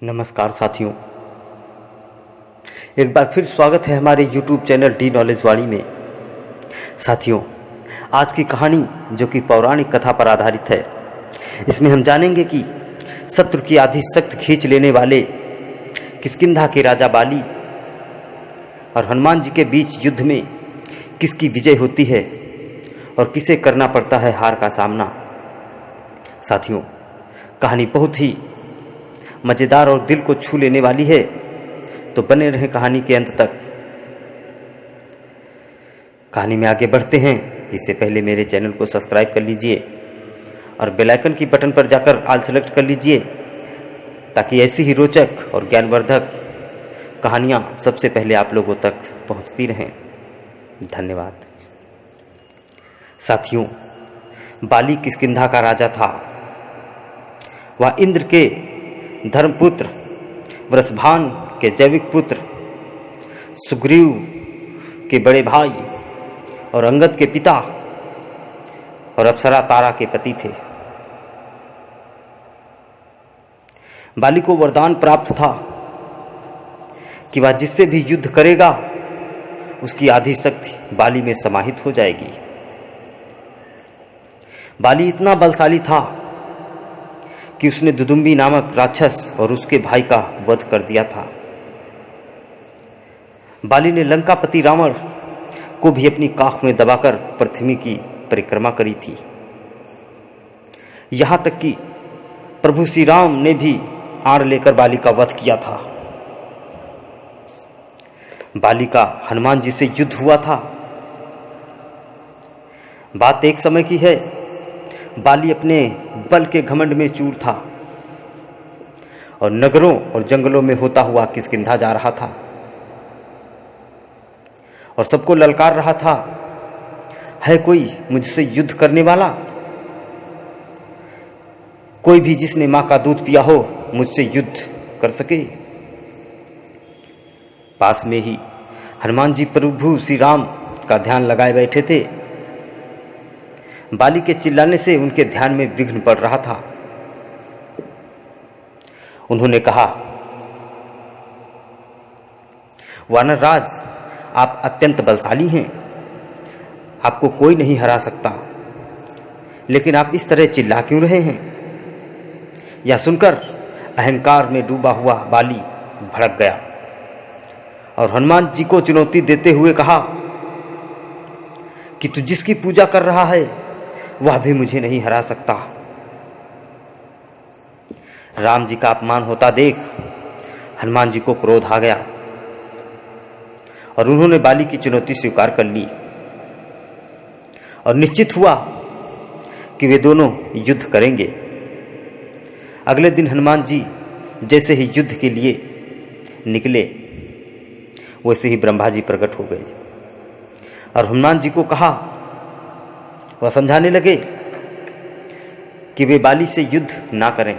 नमस्कार साथियों, एक बार फिर स्वागत है हमारे YouTube चैनल डी नॉलेज वाली में। साथियों, आज की कहानी जो कि पौराणिक कथा पर आधारित है, इसमें हम जानेंगे कि शत्रु की आधी शक्ति खींच लेने वाले किष्किंधा के राजा बाली और हनुमान जी के बीच युद्ध में किसकी विजय होती है और किसे करना पड़ता है हार का सामना। साथियों, कहानी बहुत ही मज़ेदार और दिल को छू लेने वाली है, तो बने रहें कहानी के अंत तक। कहानी में आगे बढ़ते हैं, इससे पहले मेरे चैनल को सब्सक्राइब कर लीजिए और बेल आइकन की बटन पर जाकर ऑल सेलेक्ट कर लीजिए, ताकि ऐसी ही रोचक और ज्ञानवर्धक कहानियाँ सबसे पहले आप लोगों तक पहुँचती रहें। धन्यवाद। साथियों, बाली किष्किंधा का राजा था। वह इंद्र के धर्मपुत्र, वृषभान के जैविक पुत्र, सुग्रीव के बड़े भाई और अंगद के पिता और अप्सरा तारा के पति थे। बाली को वरदान प्राप्त था कि वह जिससे भी युद्ध करेगा उसकी आधी शक्ति बाली में समाहित हो जाएगी। बाली इतना बलशाली था कि उसने दुदुम्बी नामक राक्षस और उसके भाई का वध कर दिया था। बाली ने लंकापति रावण को भी अपनी काख में दबाकर पृथ्वी की परिक्रमा करी थी। यहां तक कि प्रभु श्री राम ने भी आड़ लेकर बाली का वध किया था। बाली का हनुमान जी से युद्ध हुआ था। बात एक समय की है। बाली अपने बल के घमंड में चूर था और नगरों और जंगलों में होता हुआ किष्किंधा जा रहा था और सबको ललकार रहा था, है कोई मुझसे युद्ध करने वाला? कोई भी जिसने मां का दूध पिया हो मुझसे युद्ध कर सके। पास में ही हनुमान जी प्रभु श्री राम का ध्यान लगाए बैठे थे। बाली के चिल्लाने से उनके ध्यान में विघ्न पड़ रहा था। उन्होंने कहा, वानर राज, आप अत्यंत बलशाली हैं, आपको कोई नहीं हरा सकता, लेकिन आप इस तरह चिल्ला क्यों रहे हैं? यह सुनकर अहंकार में डूबा हुआ बाली भड़क गया और हनुमान जी को चुनौती देते हुए कहा कि तू जिसकी पूजा कर रहा है वह भी मुझे नहीं हरा सकता। राम जी का अपमान होता देख हनुमान जी को क्रोध आ गया और उन्होंने बाली की चुनौती स्वीकार कर ली और निश्चित हुआ कि वे दोनों युद्ध करेंगे। अगले दिन हनुमान जी जैसे ही युद्ध के लिए निकले, वैसे ही ब्रह्मा जी प्रकट हो गए और हनुमान जी को कहा, वह समझाने लगे कि वे बाली से युद्ध ना करें।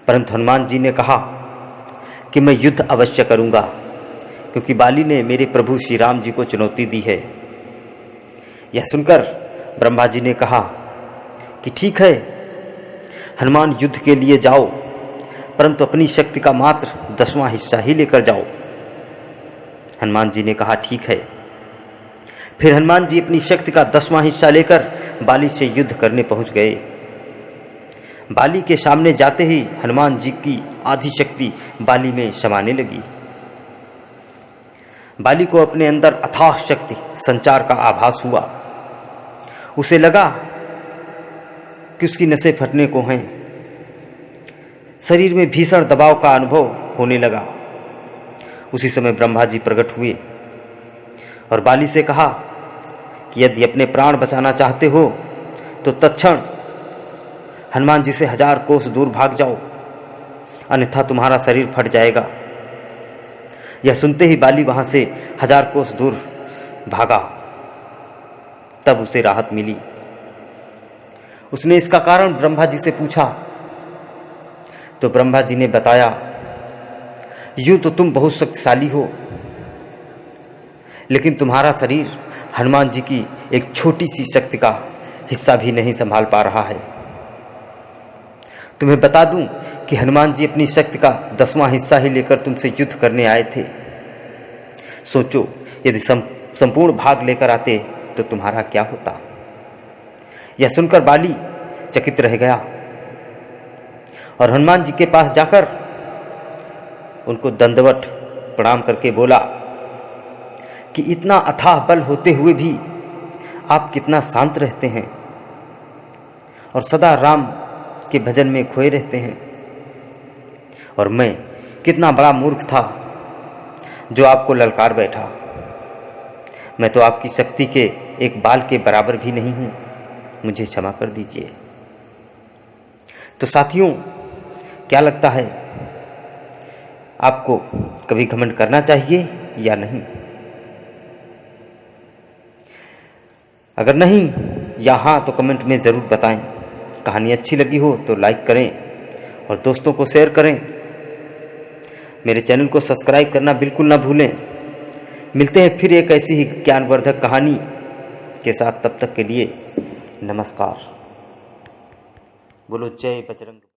परंतु हनुमान जी ने कहा कि मैं युद्ध अवश्य करूंगा, क्योंकि बाली ने मेरे प्रभु श्री राम जी को चुनौती दी है। यह सुनकर ब्रह्मा जी ने कहा कि ठीक है, हनुमान युद्ध के लिए जाओ, परंतु अपनी शक्ति का मात्र 10वां हिस्सा ही लेकर जाओ। हनुमान जी ने कहा ठीक है। फिर हनुमान जी अपनी शक्ति का 10वां हिस्सा लेकर बाली से युद्ध करने पहुंच गए। बाली के सामने जाते ही हनुमान जी की आधी शक्ति बाली में समाने लगी। बाली को अपने अंदर अथाह शक्ति संचार का आभास हुआ। उसे लगा कि उसकी नसें फटने को हैं। शरीर में भीषण दबाव का अनुभव होने लगा। उसी समय ब्रह्मा जी प्रकट हुए और बाली से कहा कि यदि अपने प्राण बचाना चाहते हो तो तत्क्षण हनुमान जी से 1000 कोस दूर भाग जाओ, अन्यथा तुम्हारा शरीर फट जाएगा। यह सुनते ही बाली वहां से 1000 कोस दूर भागा। तब उसे राहत मिली। उसने इसका कारण ब्रह्मा जी से पूछा तो ब्रह्मा जी ने बताया, यूं तो तुम बहुत शक्तिशाली हो, लेकिन तुम्हारा शरीर हनुमान जी की एक छोटी सी शक्ति का हिस्सा भी नहीं संभाल पा रहा है। तुम्हें बता दूं कि हनुमान जी अपनी शक्ति का 10वां हिस्सा ही लेकर तुमसे युद्ध करने आए थे। सोचो, यदि संपूर्ण भाग लेकर आते तो तुम्हारा क्या होता। यह सुनकर बाली चकित रह गया और हनुमान जी के पास जाकर उनको दंडवत प्रणाम करके बोला कि इतना अथाह बल होते हुए भी आप कितना शांत रहते हैं और सदा राम के भजन में खोए रहते हैं, और मैं कितना बड़ा मूर्ख था जो आपको ललकार बैठा। मैं तो आपकी शक्ति के एक बाल के बराबर भी नहीं हूं, मुझे क्षमा कर दीजिए। तो साथियों, क्या लगता है, आपको कभी घमंड करना चाहिए या नहीं? अगर नहीं या हाँ तो कमेंट में ज़रूर बताएं। कहानी अच्छी लगी हो तो लाइक करें और दोस्तों को शेयर करें। मेरे चैनल को सब्सक्राइब करना बिल्कुल ना भूलें। मिलते हैं फिर एक ऐसी ही ज्ञानवर्धक कहानी के साथ। तब तक के लिए नमस्कार। बोलो जय बजरंग।